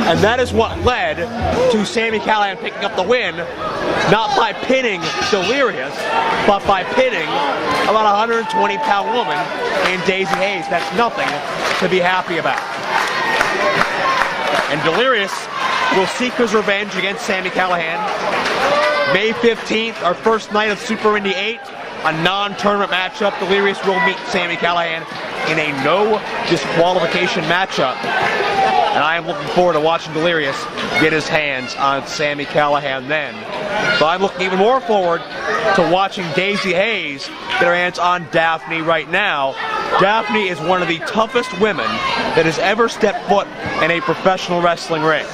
And that is what led to Sami Callihan picking up the win, not by pinning Delirious, but by pinning about a 120-pound woman in Daizee Haze. That's nothing to be happy about. And Delirious will seek his revenge against Sami Callihan. May 15th, our first night of Super Indy 8, a non-tournament matchup. Delirious will meet Sami Callihan in a no disqualification matchup. And I am looking forward to watching Delirious get his hands on Sami Callihan then. But I'm looking even more forward to watching Daizee Haze get her hands on Daffney right now. Daffney is one of the toughest women that has ever stepped foot in a professional wrestling ring.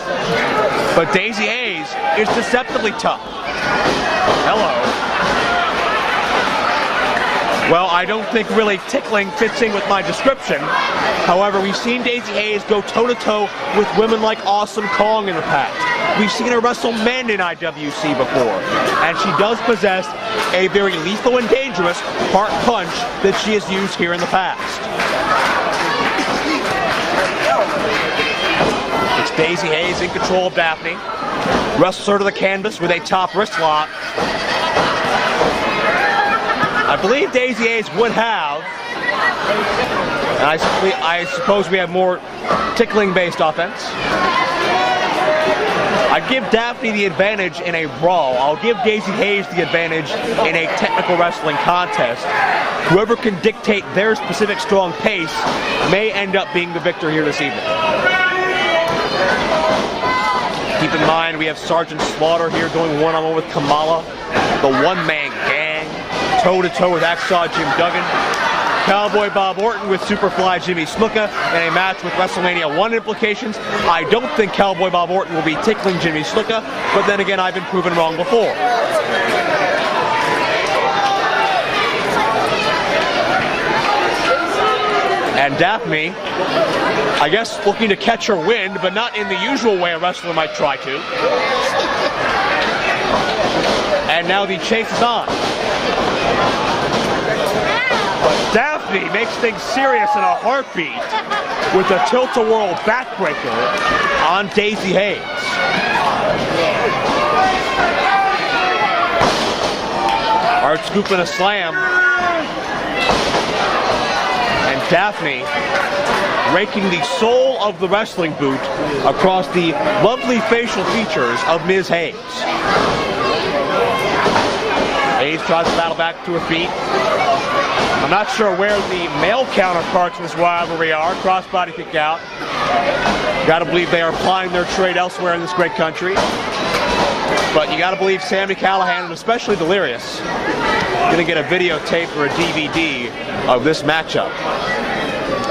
But Daizee Haze is deceptively tough. Hello. Well, I don't think really tickling fits in with my description. However, we've seen Daizee Haze go toe-to-toe with women like Awesome Kong in the past. We've seen her wrestle men in IWC before. And she does possess a very lethal and dangerous heart punch that she has used here in the past. It's Daizee Haze in control of Daffney. Wrestles her to the canvas with a top wrist lock. I believe Daizee Haze would have, and I suppose we have more tickling-based offense. I'd give Daffney the advantage in a brawl. I'll give Daizee Haze the advantage in a technical wrestling contest. Whoever can dictate their specific strong pace may end up being the victor here this evening. Keep in mind, we have Sergeant Slaughter here going one-on-one with Kamala, the one-man gang, toe-to-toe with Hacksaw Jim Duggan, Cowboy Bob Orton with Superfly Jimmy Snuka in a match with WrestleMania 1 implications. I don't think Cowboy Bob Orton will be tickling Jimmy Snuka, but then again, I've been proven wrong before. And Daffney, I guess, looking to catch her wind, but not in the usual way a wrestler might try to. And now the chase is on. But Daffney makes things serious in a heartbeat with a tilt-a-whirl backbreaker on Daizee Haze. Hard scoop and a slam. And Daffney raking the sole of the wrestling boot across the lovely facial features of Ms. Haze. Haze tries to battle back to her feet. I'm not sure where the male counterparts in this rivalry are. Crossbody kick out. Gotta believe they are applying their trade elsewhere in this great country. But you gotta believe Sami Callihan, and especially Delirious, gonna get a videotape or a DVD of this matchup.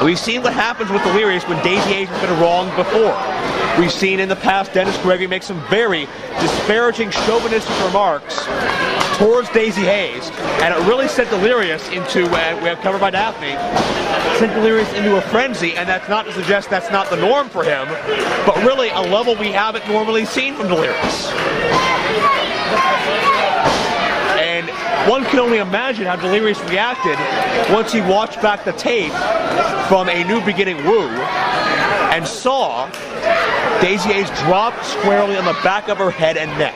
We've seen what happens with Delirious when Daizee Haze has been wronged before. We've seen in the past Dennis Gregory make some very disparaging, chauvinistic remarks towards Daizee Haze, and it really sent Delirious into, we have covered by Daffney, sent Delirious into a frenzy, and that's not to suggest that's not the norm for him, but really a level we haven't normally seen from Delirious. And one can only imagine how Delirious reacted once he watched back the tape from A New Beginning Woo and saw Daizee Haze drop squarely on the back of her head and neck.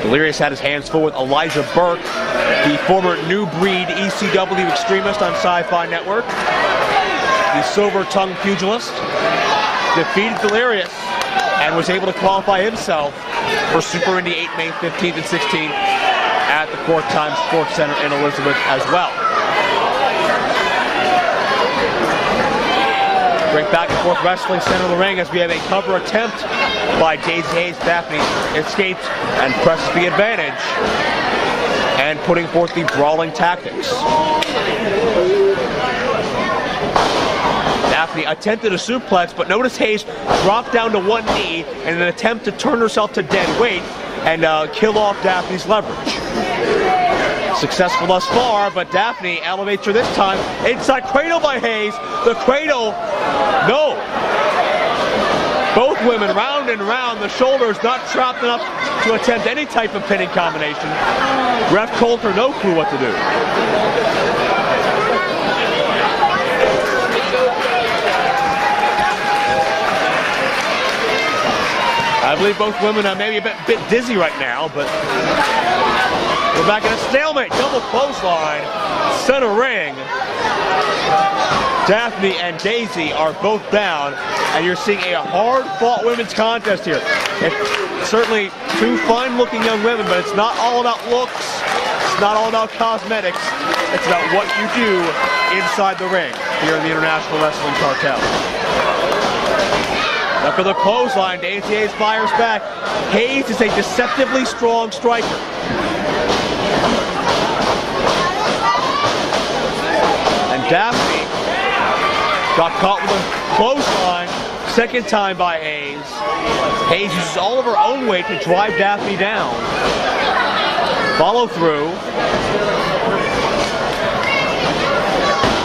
Delirious had his hands full with Elijah Burke, the former New Breed ECW extremist on Sci-Fi Network. The silver-tongued pugilist defeated Delirious and was able to qualify himself for Super Indy 8 May 15th and 16th at the Court Time Sports Center in Elizabeth as well. Great back and forth wrestling center of the ring as we have a cover attempt by Daizee Haze. Daffney escapes and presses the advantage and putting forth the brawling tactics. Daffney attempted a suplex, but notice Haze dropped down to one knee in an attempt to turn herself to dead weight and kill off Daffney's leverage. Successful thus far, but Daffney elevates her this time. Inside cradle by Haze. The cradle, no. Both women round and round. The shoulders not trapped enough to attempt any type of pinning combination. Ref Coulter, no clue what to do. I believe both women are maybe a bit dizzy right now, but we're back in a stalemate. Double clothesline, center ring. Daffney and Daizee are both down, and you're seeing a hard-fought women's contest here. It's certainly two fine-looking young women, but it's not all about looks. It's not all about cosmetics. It's about what you do inside the ring here in the International Wrestling Cartel. Now for the clothesline, Daizee fires back. Haze is a deceptively strong striker. And Daffney got caught with a clothesline, second time by Haze. Haze uses all of her own weight to drive Daffney down. Follow through.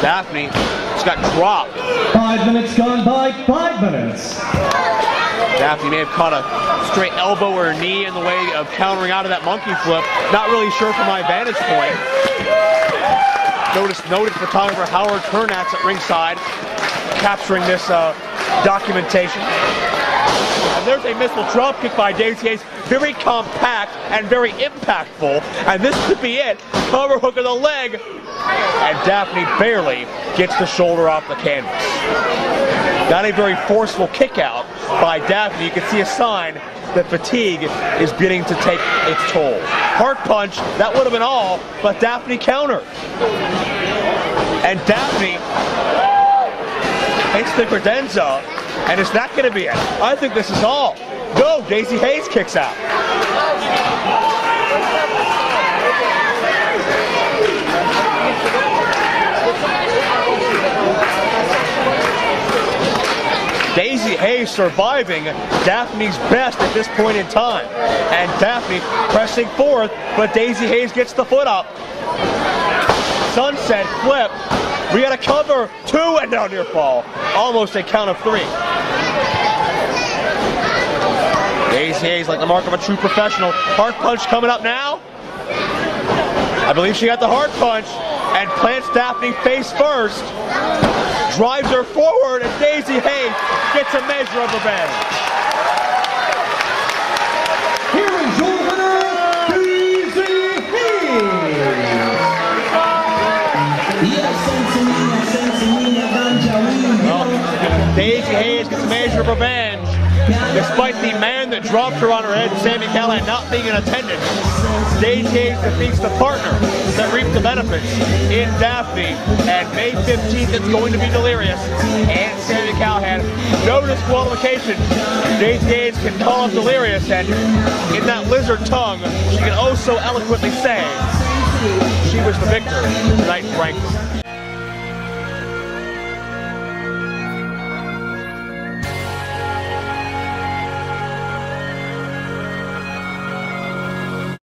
Daffney just got dropped. 5 minutes gone by, 5 minutes. Daffney may have caught a straight elbow or a knee in the way of countering out of that monkey flip. Not really sure from my vantage point. Noted photographer Howard Turnatz at ringside capturing this documentation. And there's a missile drop kick by Daizee, very compact and very impactful. And this could be it. Cover hook of the leg. And Daffney barely gets the shoulder off the canvas. Not a very forceful kick out by Daffney. You can see a sign that fatigue is beginning to take its toll. Heart punch, that would have been all, but Daffney countered. And Daffney hits the credenza, and is that going to be it? I think this is all. No, Daizee Haze kicks out. Daizee Haze surviving Daffney's best at this point in time. And Daffney pressing forth, but Daizee Haze gets the foot up. Sunset flip. We got a cover, 2 and down near fall. Almost a count of 3. Daizee Haze, like the mark of a true professional. Heart punch coming up now. I believe she got the heart punch and plants Daffney face first. Drives her forward, and Daizee Haze gets a measure of revenge. Here is your winner, Daizee Haze. Daizee Haze gets a measure of revenge. Despite the man that dropped her on her head, Sami Callihan, not being in attendance, Daizee Haze defeats the partner that reaped the benefits in Daffney. And May 15th, it's going to be Delirious and Sami Callihan. No disqualification. Daizee Haze can call up Delirious, and in that lizard tongue, she can oh so eloquently say she was the victor tonight in Frankfurt.